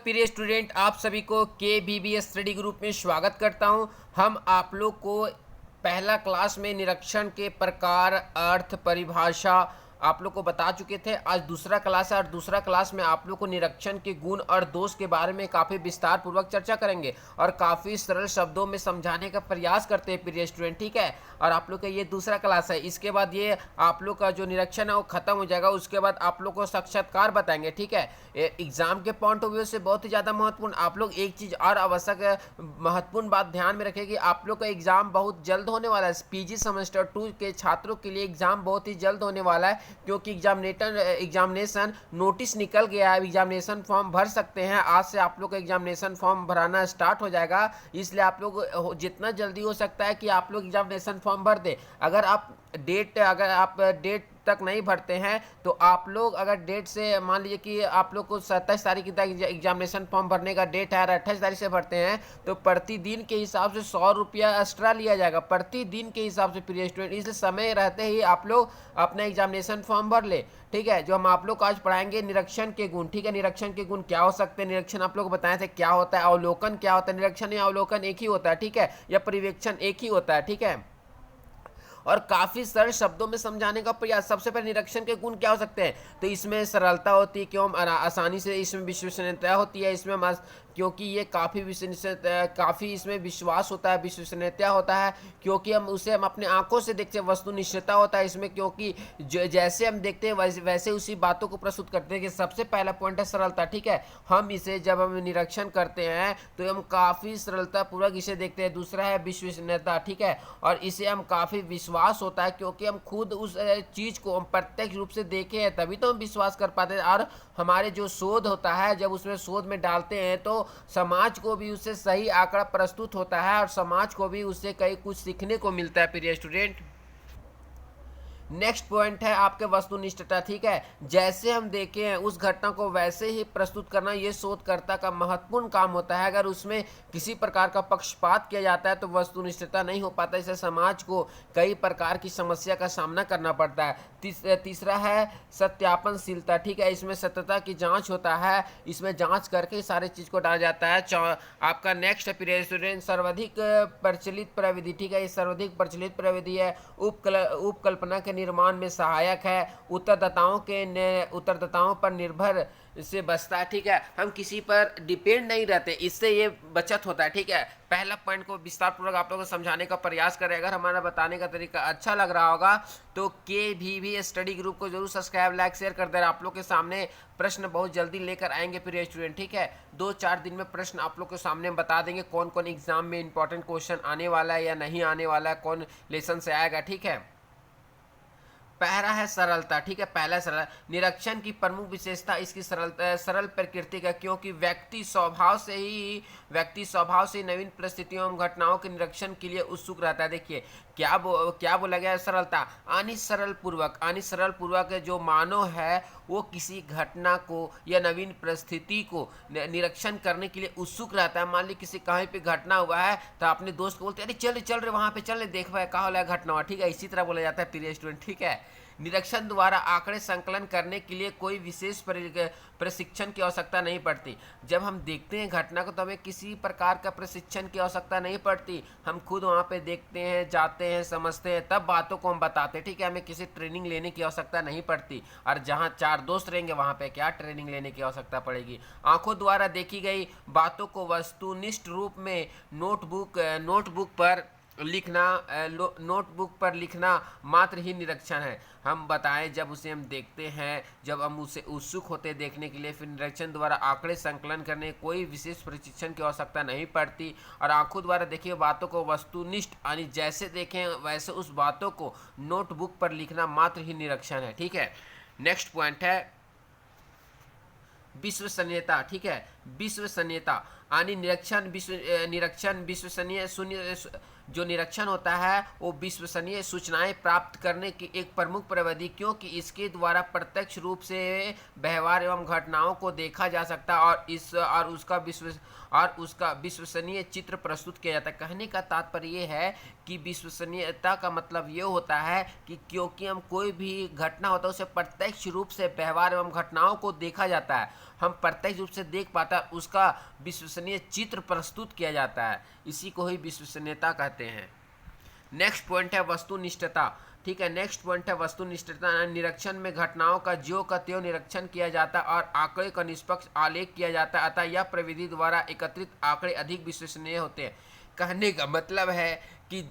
प्रिय स्टूडेंट, आप सभी को के स्टडी ग्रुप में स्वागत करता हूं। हम आप लोग को पहला क्लास में निरीक्षण के प्रकार, अर्थ, परिभाषा आप लोग को बता चुके थे। आज दूसरा क्लास है और दूसरा क्लास में आप लोग को निरीक्षण के गुण और दोष के बारे में काफ़ी विस्तार पूर्वक चर्चा करेंगे और काफ़ी सरल शब्दों में समझाने का प्रयास करते हैं प्रिय स्टूडेंट, ठीक है। और आप लोग का ये दूसरा क्लास है। इसके बाद ये आप लोग का जो निरीक्षण है वो खत्म हो जाएगा। उसके बाद आप लोग को साक्षात्कार बताएंगे, ठीक है। एग्जाम के पॉइंट ऑफ व्यू से बहुत ही ज़्यादा महत्वपूर्ण। आप लोग एक चीज़ और आवश्यक महत्वपूर्ण बात ध्यान में रखें कि आप लोग का एग्जाम बहुत जल्द होने वाला है। पीजी सेमेस्टर 2 के छात्रों के लिए एग्जाम बहुत ही जल्द होने वाला है, क्योंकि एग्जामिनेशन नोटिस निकल गया है। एग्जामिनेशन फॉर्म भर सकते हैं। आज से आप लोग का एग्जामिनेशन फॉर्म भराना स्टार्ट हो जाएगा। इसलिए आप लोग जितना जल्दी हो सकता है कि आप लोग एग्जामिनेशन फॉर्म भर दें। अगर आप डेट तक नहीं भरते हैं तो आप लोग अगर डेट से मान लीजिए कि आप लोग को 27 तारीख तक एग्जामिनेशन फॉर्म भरने का डेट है और 28 तारीख से भरते हैं तो प्रतिदिन के हिसाब से 100 रुपया एक्स्ट्रा लिया जाएगा, प्रतिदिन के हिसाब से प्रिय स्टूडेंट। इसलिए समय रहते ही आप लोग अपना एग्जामिनेशन फॉर्म भर ले, ठीक है। जो हम आप लोग को आज पढ़ाएंगे निरीक्षण के गुण, ठीक है। निरीक्षण के गुण क्या हो सकते हैं, निरीक्षण आप लोग को बताए थे क्या होता है, अवलोकन क्या होता है। निरीक्षण या अवलोकन एक ही होता है, ठीक है, या पर्यवेक्षण एक ही होता है, ठीक है। और काफी सरल शब्दों में समझाने का प्रयास। सबसे पहले निरीक्षण के गुण क्या हो सकते हैं, तो इसमें सरलता होती है, क्यों आसानी से इसमें विश्वसनीयता होती है, इसमें क्योंकि ये काफ़ी इसमें विश्वास होता है, विश्वसनीयता होता है, क्योंकि हम अपने आंखों से देखते हैं। वस्तुनिष्ठता होता है इसमें, क्योंकि जैसे हम देखते हैं वैसे उसी बातों को प्रस्तुत करते हैं। कि सबसे पहला पॉइंट है सरलता, ठीक है। हम इसे जब हम निरीक्षण करते हैं तो हम काफ़ी सरलता पूर्वक इसे देखते हैं। दूसरा है विश्वसनीयता, ठीक है, और इसे हम काफ़ी विश्वास होता है, क्योंकि हम खुद उस चीज़ को हम प्रत्यक्ष रूप से देखे हैं, तभी तो हम विश्वास कर पाते हैं। और हमारे जो शोध होता है, जब उसमें शोध में डालते हैं तो समाज को भी उससे सही आंकड़ा प्रस्तुत होता है और समाज को भी उससे कई कुछ सीखने को मिलता है प्रिय स्टूडेंट। नेक्स्ट पॉइंट है आपके वस्तुनिष्ठता, ठीक है। जैसे हम देखे हैं उस घटना को वैसे ही प्रस्तुत करना ये शोधकर्ता का महत्वपूर्ण काम होता है। अगर उसमें किसी प्रकार का पक्षपात किया जाता है तो वस्तुनिष्ठता नहीं हो पाता। इससे समाज को कई प्रकार की समस्या का सामना करना पड़ता है। तीसरा है सत्यापनशीलता, ठीक है। इसमें सत्यता की जांच होता है, इसमें जांच करके सारे चीज को डाला जाता है। आपका नेक्स्ट है प्रिय स्टूडेंट सर्वाधिक प्रचलित प्रविधि, ठीक है। ये सर्वाधिक प्रचलित प्रविधि है, उपकल्पना के निर्माण में सहायक है, उत्तरदाताओं पर निर्भर से बचता है, ठीक है। हम किसी पर डिपेंड नहीं रहते, इससे ये बचत होता है, ठीक है। पहला पॉइंट को विस्तार पूर्वक आप लोगों को समझाने का प्रयास करें। अगर हमारा बताने का तरीका अच्छा लग रहा होगा तो के स्टडी ग्रुप को जरूर सब्सक्राइब, लाइक, शेयर कर देना। आप लोग के सामने प्रश्न बहुत जल्दी लेकर आएंगे प्रिय स्टूडेंट, ठीक है। 2-4 दिन में प्रश्न आप लोग के सामने बता देंगे कौन कौन एग्जाम में इंपॉर्टेंट क्वेश्चन आने वाला है या नहीं आने वाला है, कौन लेसन से आएगा, ठीक है। पहला है सरलता, ठीक है। पहला सरल निरीक्षण की प्रमुख विशेषता इसकी सरल प्रकृति का, क्योंकि व्यक्ति स्वभाव से ही नवीन परिस्थितियों एवं घटनाओं के निरीक्षण के लिए उत्सुक रहता है। देखिए क्या बोला गया है, सरलता। आनी सरल पूर्वक जो मानव है वो किसी घटना को या नवीन परिस्थिति को निरीक्षण करने के लिए उत्सुक रहता है। मान ली किसी कहीं पे घटना हुआ है तो अपने दोस्त को बोलते हैं अरे चल रहे वहां पे, चल देख भाई कहा वाला घटना हुआ, ठीक है। इसी तरह बोला जाता है प्रिय स्टूडेंट, ठीक है। निरीक्षण द्वारा आंकड़े संकलन करने के लिए कोई विशेष प्रशिक्षण की आवश्यकता नहीं पड़ती। जब हम देखते हैं घटना को तो हमें किसी प्रकार का प्रशिक्षण की आवश्यकता नहीं पड़ती। हम खुद वहाँ पे देखते हैं, जाते हैं, समझते हैं, तब बातों को हम बताते हैं, ठीक है। हमें किसी ट्रेनिंग लेने की आवश्यकता नहीं पड़ती। और जहाँ 4 दोस्त रहेंगे वहाँ पे क्या ट्रेनिंग लेने की आवश्यकता पड़ेगी। आंखों द्वारा देखी गई बातों को वस्तुनिष्ठ रूप में नोटबुक पर लिखना मात्र ही निरीक्षण है। हम बताएं जब उसे हम देखते हैं, जब हम उसे उत्सुक होते देखने के लिए, फिर निरीक्षण द्वारा आंकड़े संकलन करने कोई विशेष प्रशिक्षण की आवश्यकता नहीं पड़ती। और आंखों द्वारा देखी बातों को वस्तुनिष्ठ यानी जैसे देखें वैसे उस बातों को नोटबुक पर लिखना मात्र ही निरीक्षण है, ठीक है। नेक्स्ट पॉइंट है विश्वसनीयता, ठीक है। विश्वसनीयता यानी निरीक्षण विश्वसनीय जो निरीक्षण होता है वो विश्वसनीय सूचनाएं प्राप्त करने की एक प्रमुख प्रविधि, क्योंकि इसके द्वारा प्रत्यक्ष रूप से व्यवहार एवं घटनाओं को देखा जा सकता है और उसका विश्वसनीय चित्र प्रस्तुत किया जाता है। कहने का तात्पर्य ये है कि विश्वसनीयता का मतलब ये होता है कि क्योंकि हम कोई भी घटना होता है उसे प्रत्यक्ष रूप से व्यवहार एवं घटनाओं को देखा जाता है, हम प्रत्यक्ष रूप से देख पाता है, उसका विश्वसनीय चित्र प्रस्तुत किया जाता है, इसी को ही विश्वसनीयता कहते हैं। नेक्स्ट पॉइंट है वस्तुनिष्ठता। ठीक है, नेक्स्ट पॉइंट है वस्तुनिष्ठता। निरीक्षण में घटनाओं का ज्यों का त्यों निरीक्षण किया जाता है और आंकड़े का निष्पक्ष आलेख किया जाता है, अतः यह प्रविधि द्वारा एकत्रित आंकड़े अधिक विश्वसनीय होते हैं। कहने का मतलब है कि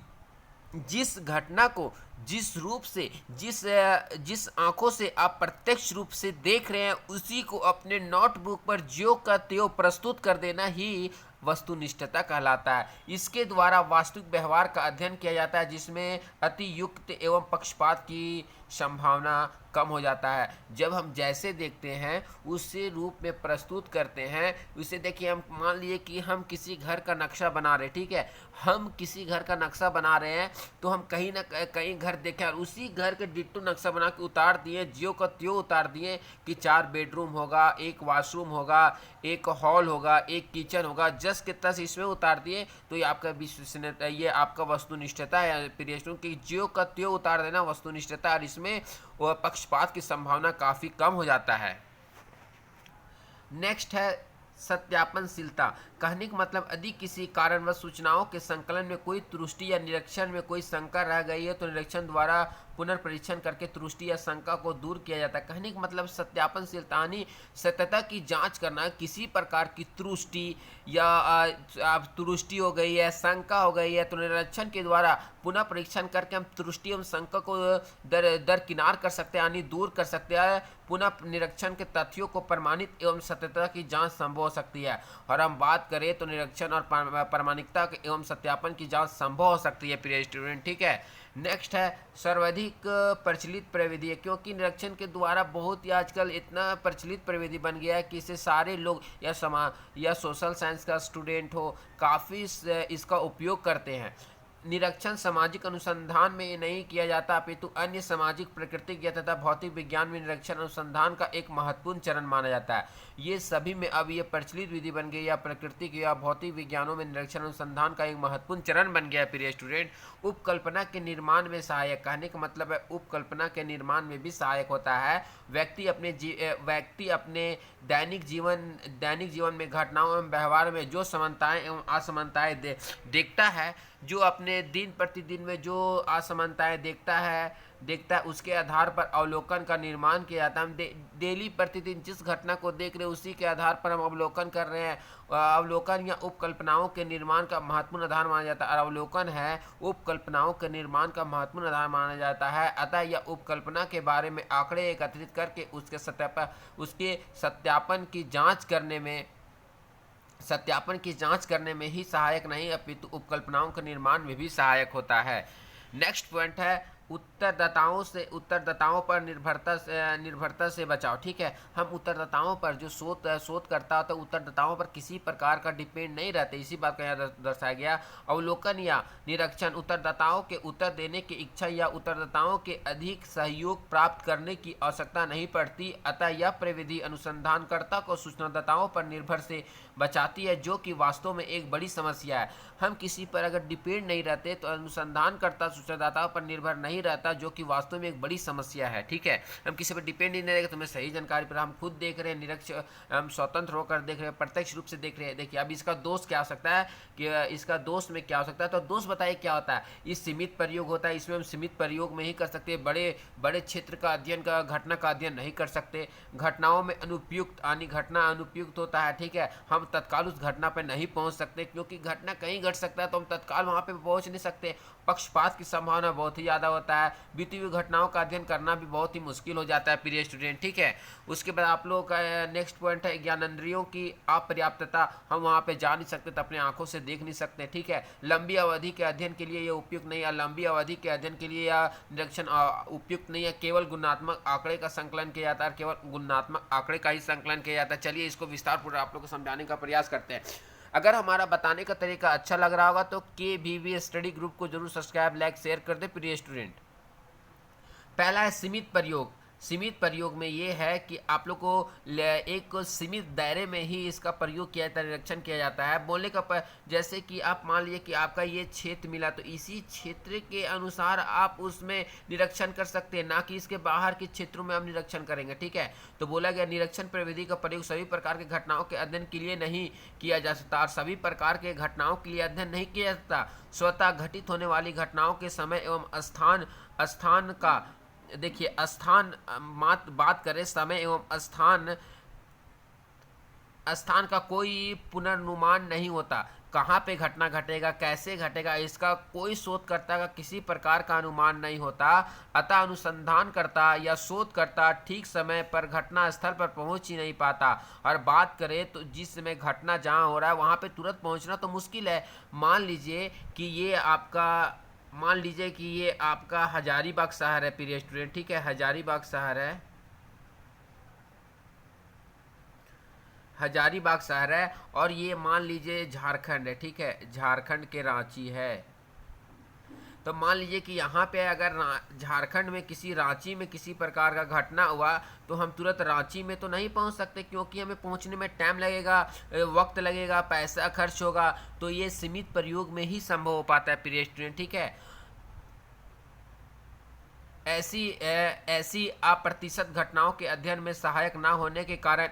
जिस घटना को जिस रूप से जिस आंखों से आप प्रत्यक्ष रूप से देख रहे हैं उसी को अपने नोटबुक पर ज्यों का त्यों प्रस्तुत कर देना ही वस्तुनिष्ठता कहलाता है। इसके द्वारा वास्तविक व्यवहार का अध्ययन किया जाता है, जिसमें अतियुक्त एवं पक्षपात की संभावना कम हो जाता है। जब हम जैसे देखते हैं उसे रूप में प्रस्तुत करते हैं, उसे देखिए, हम मान लिए कि हम किसी घर का नक्शा बना रहे, ठीक है, हम किसी घर का नक्शा बना रहे हैं तो हम कहीं ना कहीं घर देखें और उसी घर के डिट्टो नक्शा बना के उतार दिए, ज्यों का त्यों उतार दिए कि 4 बेडरूम होगा, 1 वॉशरूम होगा, 1 हॉल होगा, 1 किचन होगा, जस के तस इसमें उतार दिए, तो ये आपका विश्वसनीयता, ये आपका वस्तुनिष्ठता है प्रिय स्टूडेंट, कि ज्यों का त्यों उतार देना वस्तुनिष्ठता, और इसमें पक्षपात की संभावना काफ़ी कम हो जाता है। नेक्स्ट है सत्यापनशीलता। कहने का मतलब यदि किसी कारणवश सूचनाओं के संकलन में कोई त्रुटि या निरीक्षण में कोई शंका रह गई है तो निरीक्षण द्वारा पुनर्परीक्षण करके त्रुटि या शंका को दूर किया जाता है। कहने का मतलब सत्यापनशीलता यानी सत्यता की जांच करना, किसी प्रकार की त्रुटि या त्रुटि हो गई है, शंका हो गई है, तो निरीक्षण के द्वारा पुनः परीक्षण करके हम त्रुटि एवं शंका को दरकिनार कर सकते हैं, यानी दूर कर सकते हैं। पुनः निरीक्षण के तथ्यों को प्रमाणित एवं सत्यता की जांच संभव हो सकती है। और हम बात करें तो निरीक्षण और प्रामाणिकता एवं सत्यापन की जांच संभव हो सकती है प्रिय स्टूडेंट। ठीक है, नेक्स्ट है सर्वाधिक प्रचलित प्रविधि है, क्योंकि निरीक्षण के द्वारा बहुत ही आजकल इतना प्रचलित प्रविधि बन गया है कि इसे सारे लोग या सोशल साइंस का स्टूडेंट हो काफ़ी इसका उपयोग करते हैं। निरीक्षण सामाजिक अनुसंधान में नहीं किया जाता अपितु अन्य सामाजिक, प्राकृतिक या तथा भौतिक विज्ञान में निरीक्षण अनुसंधान का एक महत्वपूर्ण चरण माना जाता है। ये सभी में अब ये प्रचलित विधि बन गई, या प्राकृतिक या भौतिक विज्ञानों में निरीक्षण अनुसंधान का एक महत्वपूर्ण चरण बन गया है प्रिय स्टूडेंट। उपकल्पना के निर्माण में सहायक, कहने का मतलब है उपकल्पना के निर्माण में भी सहायक होता है। व्यक्ति अपने दैनिक जीवन में घटनाओं एवं व्यवहार में जो समानताएं एवं असमानताएं देखता है, जो अपने दिन प्रतिदिन में जो असमानताएं देखता है उसके आधार पर अवलोकन का निर्माण किया जाता है। हम डेली प्रतिदिन जिस घटना को देख रहे हैं उसी के आधार पर हम अवलोकन कर रहे हैं। अवलोकन या उपकल्पनाओं के निर्माण का महत्वपूर्ण आधार माना जाता है, और अवलोकन है उपकल्पनाओं के निर्माण का महत्वपूर्ण आधार माना जाता है। अतः यह उपकल्पना के बारे में आंकड़े एकत्रित करके उसके सत्यापन की जांच करने में ही सहायक नहीं अपितु उपकल्पनाओं के निर्माण में भी सहायक होता है। नेक्स्ट पॉइंट है उत्तरदाताओं पर निर्भरता से बचाव। ठीक है, हम उत्तरदाताओं पर जो शोध करता है तो उत्तरदाताओं पर किसी प्रकार का डिपेंड नहीं रहते, इसी बात का यहाँ दर्शाया गया। अवलोकन या निरीक्षण उत्तरदाताओं के उत्तर देने की इच्छा या उत्तरदाताओं के अधिक सहयोग प्राप्त करने की आवश्यकता नहीं पड़ती, अतः यह प्रविधि अनुसंधानकर्ता को सूचनादाताओं पर निर्भर से बचाती है, जो कि वास्तव में एक बड़ी समस्या है। हम किसी पर अगर डिपेंड नहीं रहते तो अनुसंधानकर्ता सूचनादाताओं पर निर्भर नहीं रहता, जो कि वास्तव में एक बड़ी समस्या है। ठीक है, हम किसी पर डिपेंड नहीं रहेगा तो हमें सही जानकारी पर हम खुद देख रहे हैं, निरीक्षण हम स्वतंत्र होकर देख रहे हैं, प्रत्यक्ष रूप से देख रहे हैं। देखिए अब इसका दोष क्या हो सकता है, कि इसका दोष में क्या हो सकता है, तो दोष बताइए क्या होता है। इस सीमित प्रयोग होता है, इसमें हम सीमित प्रयोग में ही कर सकते हैं, बड़े क्षेत्र का अध्ययन का घटना का अध्ययन नहीं कर सकते। घटनाओं में अनुपयुक्त यानी घटना अनुपयुक्त होता है। ठीक है, हम तत्काल उस घटना पर नहीं पहुंच सकते, क्योंकि घटना कहीं घट सकता है तो हम तत्काल वहां पे पहुंच नहीं सकते। पक्षपात की संभावना बहुत ही ज़्यादा होता है, बीती हुई घटनाओं का अध्ययन करना भी बहुत ही मुश्किल हो जाता है प्रिय स्टूडेंट। ठीक है, उसके बाद आप लोगों का नेक्स्ट पॉइंट है ज्ञानेंद्रियों की अपर्याप्तता। हम वहाँ पे जा नहीं सकते तो अपने आंखों से देख नहीं सकते। ठीक है, लंबी अवधि के अध्ययन के लिए ये उपयुक्त नहीं है, लंबी अवधि के अध्ययन के लिए यह निरीक्षण उपयुक्त नहीं है। केवल गुणात्मक आंकड़े का संकलन किया जाता है, केवल गुणात्मक आंकड़े का ही संकलन किया जाता है। चलिए इसको विस्तार पूर्वक आप लोग को समझाने का प्रयास करते हैं। अगर हमारा बताने का तरीका अच्छा लग रहा होगा तो KVB स्टडी ग्रुप को जरूर सब्सक्राइब लाइक शेयर कर दे प्रिय स्टूडेंट। पहला है सीमित प्रयोग। सीमित प्रयोग में ये है कि आप लोग को एक सीमित दायरे में ही इसका प्रयोग किया जाता है, निरीक्षण किया जाता है। बोलने का जैसे कि आप मान लीजिए कि आपका ये क्षेत्र मिला तो इसी क्षेत्र के अनुसार आप उसमें निरीक्षण कर सकते हैं, ना कि इसके बाहर के क्षेत्रों में आप निरीक्षण करेंगे। ठीक है, तो बोला गया निरीक्षण प्रविधि का प्रयोग सभी प्रकार के घटनाओं के अध्ययन के लिए नहीं किया जा सकता और सभी प्रकार के घटनाओं के लिए अध्ययन नहीं किया जाता। स्वतः घटित होने वाली घटनाओं के समय एवं स्थान का देखिए स्थान बात करें समय एवं स्थान का कोई पुनर्नुमान नहीं होता। कहाँ पे घटना घटेगा, कैसे घटेगा, इसका कोई शोधकर्ता का किसी प्रकार का अनुमान नहीं होता। अतः अनुसंधानकर्ता या शोधकर्ता ठीक समय पर घटना स्थल पर पहुंच ही नहीं पाता। और बात करें तो जिस समय घटना जहाँ हो रहा है वहाँ पे तुरंत पहुंचना तो मुश्किल है। मान लीजिए कि ये आपका हजारीबाग शहर है प्रिय स्टूडेंट। ठीक है, हजारीबाग शहर है और ये मान लीजिए झारखंड है। ठीक है, झारखंड के रांची है। तो मान लीजिए कि यहाँ पे अगर झारखंड में रांची में किसी प्रकार का घटना हुआ तो हम तुरंत रांची में तो नहीं पहुँच सकते, क्योंकि हमें पहुँचने में टाइम लगेगा, वक्त लगेगा, पैसा खर्च होगा। तो ये सीमित प्रयोग में ही संभव हो पाता है प्रिय स्टूडेंट। ठीक है, ऐसी अप्रतिशत घटनाओं के अध्ययन में सहायक ना होने के कारण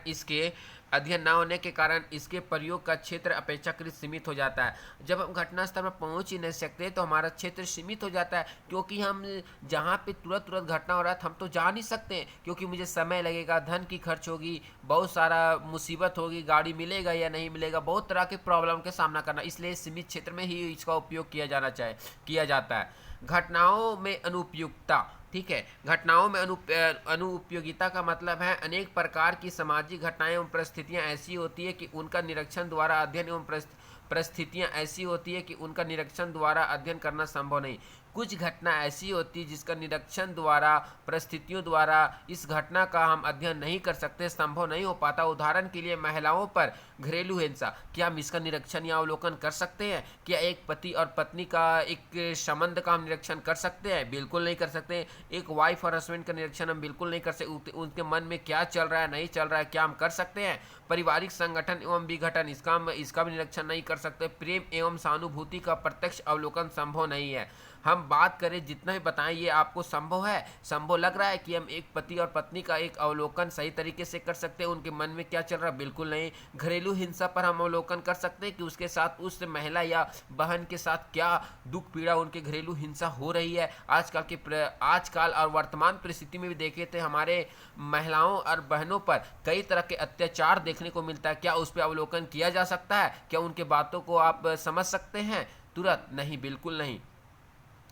इसके प्रयोग का क्षेत्र अपेक्षाकृत सीमित हो जाता है। जब हम घटना स्थल पर पहुंच ही नहीं सकते तो हमारा क्षेत्र सीमित हो जाता है, क्योंकि हम जहां पे तुरंत घटना हो रहा है हम तो जा नहीं सकते, क्योंकि मुझे समय लगेगा, धन की खर्च होगी, बहुत सारा मुसीबत होगी, गाड़ी मिलेगा या नहीं मिलेगा, बहुत तरह के प्रॉब्लम के सामना करना। इसलिए सीमित क्षेत्र में ही इसका उपयोग किया जाता है। घटनाओं में अनुपयुक्तता। ठीक है, घटनाओं में अनुपयोगिता का मतलब है अनेक प्रकार की सामाजिक घटनाएं एवं परिस्थितियां ऐसी होती है कि उनका निरीक्षण द्वारा अध्ययन एवं परिस्थितियां ऐसी होती है कि उनका निरीक्षण द्वारा अध्ययन करना संभव नहीं। कुछ घटना ऐसी होती है जिसका निरीक्षण द्वारा परिस्थितियों द्वारा इस घटना का हम अध्ययन नहीं कर सकते, संभव नहीं हो पाता। उदाहरण के लिए महिलाओं पर घरेलू हिंसा, क्या हम इसका निरीक्षण या अवलोकन कर सकते हैं? क्या एक पति और पत्नी का एक संबंध का हम निरीक्षण कर सकते हैं? बिल्कुल नहीं कर सकते। एक वाइफ और हस्बैंड का निरीक्षण हम बिल्कुल नहीं कर सकते। उनके मन में क्या चल रहा है, नहीं चल रहा है, क्या हम कर सकते हैं? पारिवारिक संगठन एवं विघटन, इसका भी निरीक्षण नहीं कर सकते। प्रेम एवं सहानुभूति का प्रत्यक्ष अवलोकन संभव नहीं है। हम बात करें जितना भी बताएं ये आपको संभव है, संभव लग रहा है कि हम एक पति और पत्नी का एक अवलोकन सही तरीके से कर सकते हैं? उनके मन में क्या चल रहा है? बिल्कुल नहीं। घरेलू हिंसा पर हम अवलोकन कर सकते हैं कि उसके साथ, उस महिला या बहन के साथ क्या दुख पीड़ा, उनके घरेलू हिंसा हो रही है। आजकल और वर्तमान परिस्थिति में भी देखे थे हमारे महिलाओं और बहनों पर कई तरह के अत्याचार देखने को मिलता है। क्या उस पर अवलोकन किया जा सकता है? क्या उनके बातों को आप समझ सकते हैं तुरंत? नहीं, बिल्कुल नहीं।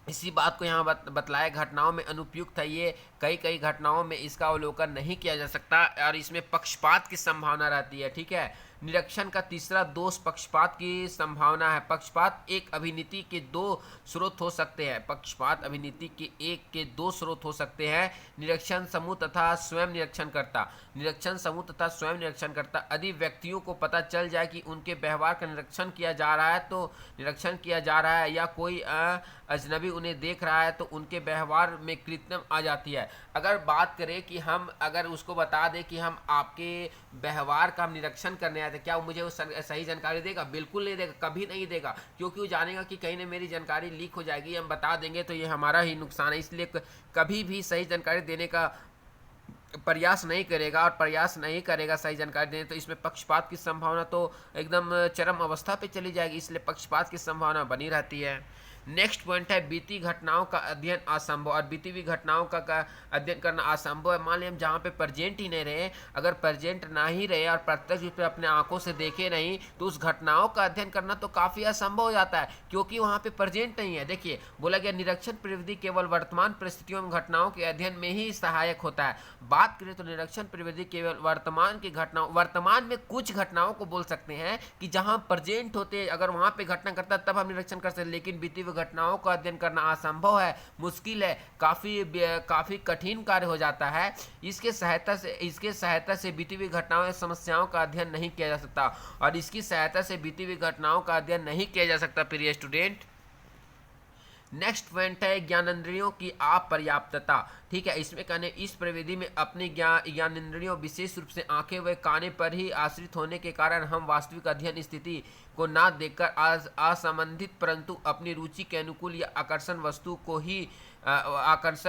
इसी बात को यहाँ बतलाया घटनाओं में अनुपयुक्त है। ये कई घटनाओं में इसका अवलोकन नहीं किया जा सकता और इसमें पक्षपात की संभावना रहती है। ठीक है, निरीक्षण का तीसरा दोष पक्षपात की संभावना है। पक्षपात एक अभिनीति के दो स्रोत हो सकते हैं। पक्षपात अभिनीति के दो स्रोत हो सकते हैं, निरीक्षण समूह तथा स्वयं निरीक्षणकर्ता। निरीक्षण समूह तथा स्वयं निरीक्षणकर्ता। यदि व्यक्तियों को पता चल जाए कि उनके व्यवहार का निरीक्षण किया जा रहा है या कोई अजनबी उन्हें देख रहा है तो उनके व्यवहार में कृत्रिम आ जाती है। अगर बात करें कि हम अगर उसको बता दें कि हम आपके व्यवहार का निरीक्षण करने आए थे, क्या वो मुझे वो सही जानकारी देगा? बिल्कुल नहीं देगा, कभी नहीं देगा, क्योंकि वो जानेगा कि कहीं ना मेरी जानकारी लीक हो जाएगी, हम बता देंगे तो ये हमारा ही नुकसान है। इसलिए कभी भी सही जानकारी देने का प्रयास नहीं करेगा और प्रयास नहीं करेगा सही जानकारी देने, तो इसमें पक्षपात की संभावना तो एकदम चरम अवस्था पे चली जाएगी। इसलिए पक्षपात की संभावना बनी रहती है। नेक्स्ट पॉइंट है बीती घटनाओं का अध्ययन असंभव। और बीती हुई घटनाओं का अध्ययन करना असंभव है। मान लीजिए हम जहाँ पे प्रेजेंट ही नहीं रहे, अगर प्रेजेंट ना ही रहे और प्रत्यक्ष रूप से अपने आंखों से देखे नहीं, तो उस घटनाओं का अध्ययन करना तो काफ़ी असंभव हो जाता है, क्योंकि वहाँ पे प्रेजेंट नहीं है। देखिए, बोला गया निरीक्षण प्रविधि केवल वर्तमान परिस्थितियों में घटनाओं के अध्ययन में ही सहायक होता है। बात करें तो निरीक्षण प्रविधि केवल वर्तमान में कुछ घटनाओं को बोल सकते हैं कि जहाँ प्रेजेंट होते, अगर वहाँ पे घटना घटता तब हम निरीक्षण कर सकते हैं, लेकिन बीती हुई घटनाओं का अध्ययन करना असंभव है, मुश्किल है, काफ़ी कठिन कार्य हो जाता है। इसके सहायता से बीती हुई घटनाओं या समस्याओं का अध्ययन नहीं किया जा सकता, और इसकी सहायता से बीती हुई घटनाओं का अध्ययन नहीं किया जा सकता प्रिय स्टूडेंट। नेक्स्ट पॉइंट है ज्ञानेंद्रियों की अपर्याप्तता। ठीक है, इसमें कहने इस प्रविधि में अपने ज्ञानेंद्रियों विशेष रूप से आंखें व कानों पर ही आश्रित होने के कारण हम वास्तविक अध्ययन स्थिति को ना देखकर असंबंधित परंतु अपनी रुचि के अनुकूल या आकर्षण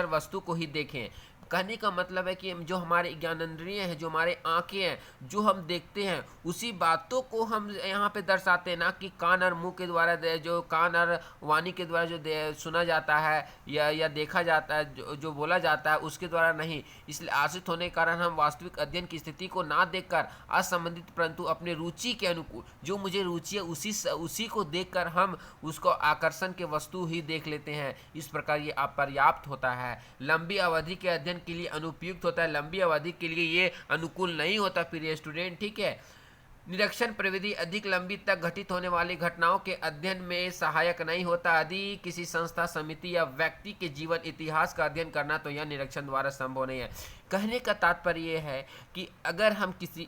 वस्तु को ही देखें। कहने का मतलब है कि जो हमारे ज्ञानेंद्रिय हैं, जो हमारे आंखें हैं, जो हम देखते हैं उसी बातों को हम यहाँ पे दर्शाते हैं, ना कि कान और मुंह के द्वारा जो कान और वाणी के द्वारा जो सुना जाता है या देखा जाता है, जो बोला जाता है उसके द्वारा नहीं। इसलिए आश्रित होने के कारण हम वास्तविक अध्ययन की स्थिति को ना देखकर असंबंधित परंतु अपने रुचि के अनुकूल, जो मुझे रुचि है उसी को देखकर हम उसको आकर्षण के वस्तु ही देख लेते हैं। इस प्रकार ये अपर्याप्त होता है, लंबी अवधि के अध्ययन के लिए अनुपयुक्त होता है, लंबी अवधि के लिए ये अनुकूल नहीं होता प्रिय स्टूडेंट। ठीक है, निरीक्षण प्रविधि अधिक लंबी तक घटित होने वाली घटनाओं के अध्ययन में सहायक नहीं होता। यदि किसी संस्था, समिति या व्यक्ति के जीवन इतिहास का अध्ययन करना तो यह निरीक्षण द्वारा संभव नहीं है। कहने का तात्पर्य यह है कि अगर हम किसी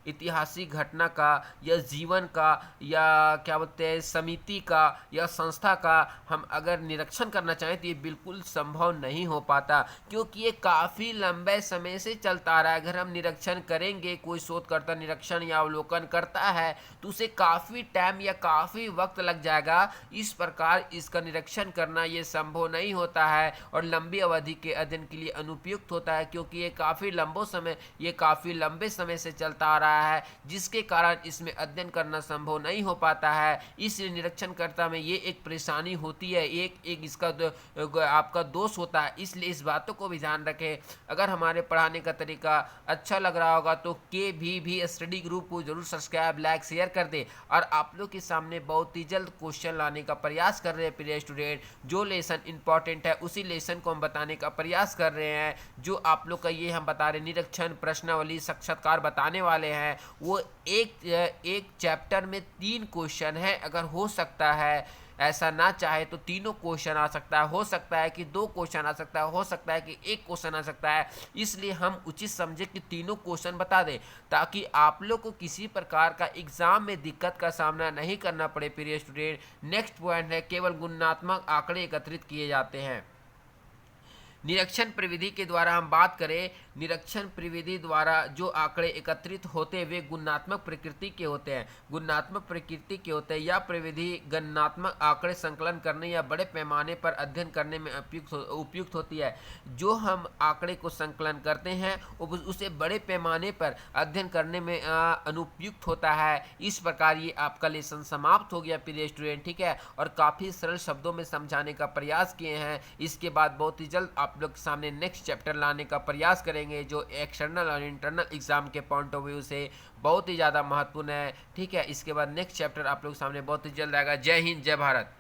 ऐतिहासिक घटना का या जीवन का या क्या बोलते हैं समिति का या संस्था का हम अगर निरीक्षण करना चाहें तो ये बिल्कुल संभव नहीं हो पाता, क्योंकि ये काफ़ी लंबे समय से चलता आ रहा है। अगर हम निरीक्षण करेंगे, कोई शोधकर्ता निरीक्षण या अवलोकन करता है तो उसे काफ़ी टाइम या काफ़ी वक्त लग जाएगा। इस प्रकार इसका निरीक्षण करना ये संभव नहीं होता है और लंबी अवधि के अध्ययन के लिए अनुपयुक्त होता है, क्योंकि ये काफ़ी लंबे समय से चलता आ रहा है, जिसके कारण इसमें अध्ययन करना संभव नहीं हो पाता है। इसलिए निरीक्षणकर्ता में ये एक परेशानी होती है, एक इसका आपका दोष होता है। इसलिए इस बातों को भी ध्यान रखें। अगर हमारे पढ़ाने का तरीका अच्छा लग रहा होगा तो KVB स्टडी ग्रुप को जरूर सब्सक्राइब, लाइक, शेयर कर दे। और आप लोग के सामने बहुत ही जल्द क्वेश्चन लाने का प्रयास कर रहे हैं प्रिय स्टूडेंट। जो लेसन इंपॉर्टेंट है उसी लेसन को हम बताने का प्रयास कर रहे हैं। जो आप लोग का ये हम बता रहे निरीक्षण, प्रश्नावली, साक्षात्कार बताने वाले हैं, वो एक चैप्टर में 3 क्वेश्चन है। अगर हो सकता है, ऐसा ना चाहे तो तीनों क्वेश्चन आ सकता है, हो सकता है कि 2 क्वेश्चन आ सकता है, हो सकता है कि 1 क्वेश्चन आ सकता है। इसलिए हम उचित समझे कि तीनों क्वेश्चन बता दें, ताकि आप लोग को किसी प्रकार का एग्जाम में दिक्कत का सामना नहीं करना पड़े प्रिय स्टूडेंट। नेक्स्ट पॉइंट है केवल गुणात्मक आंकड़े एकत्रित किए जाते हैं। निरीक्षण प्रविधि के द्वारा हम बात करें, निरीक्षण प्रविधि द्वारा जो आंकड़े एकत्रित होते हैं वे गुणात्मक प्रकृति के होते हैं। यह प्रविधि गणनात्मक आंकड़े संकलन करने या बड़े पैमाने पर अध्ययन करने में उपयुक्त होती है। जो हम आंकड़े को संकलन करते हैं उसे बड़े पैमाने पर अध्ययन करने में अनुपयुक्त होता है। इस प्रकार ये आपका लेसन समाप्त हो गया प्रिय स्टूडेंट। ठीक है, और काफ़ी सरल शब्दों में समझाने का प्रयास किए हैं। इसके बाद बहुत ही जल्द आप लोग के सामने नेक्स्ट चैप्टर लाने का प्रयास करेंगे, जो एक्सटर्नल और इंटरनल एग्जाम के पॉइंट ऑफ व्यू से बहुत ही ज़्यादा महत्वपूर्ण है। ठीक है, इसके बाद नेक्स्ट चैप्टर आप लोग के सामने बहुत ही जल्द आएगा। जय हिंद, जय भारत।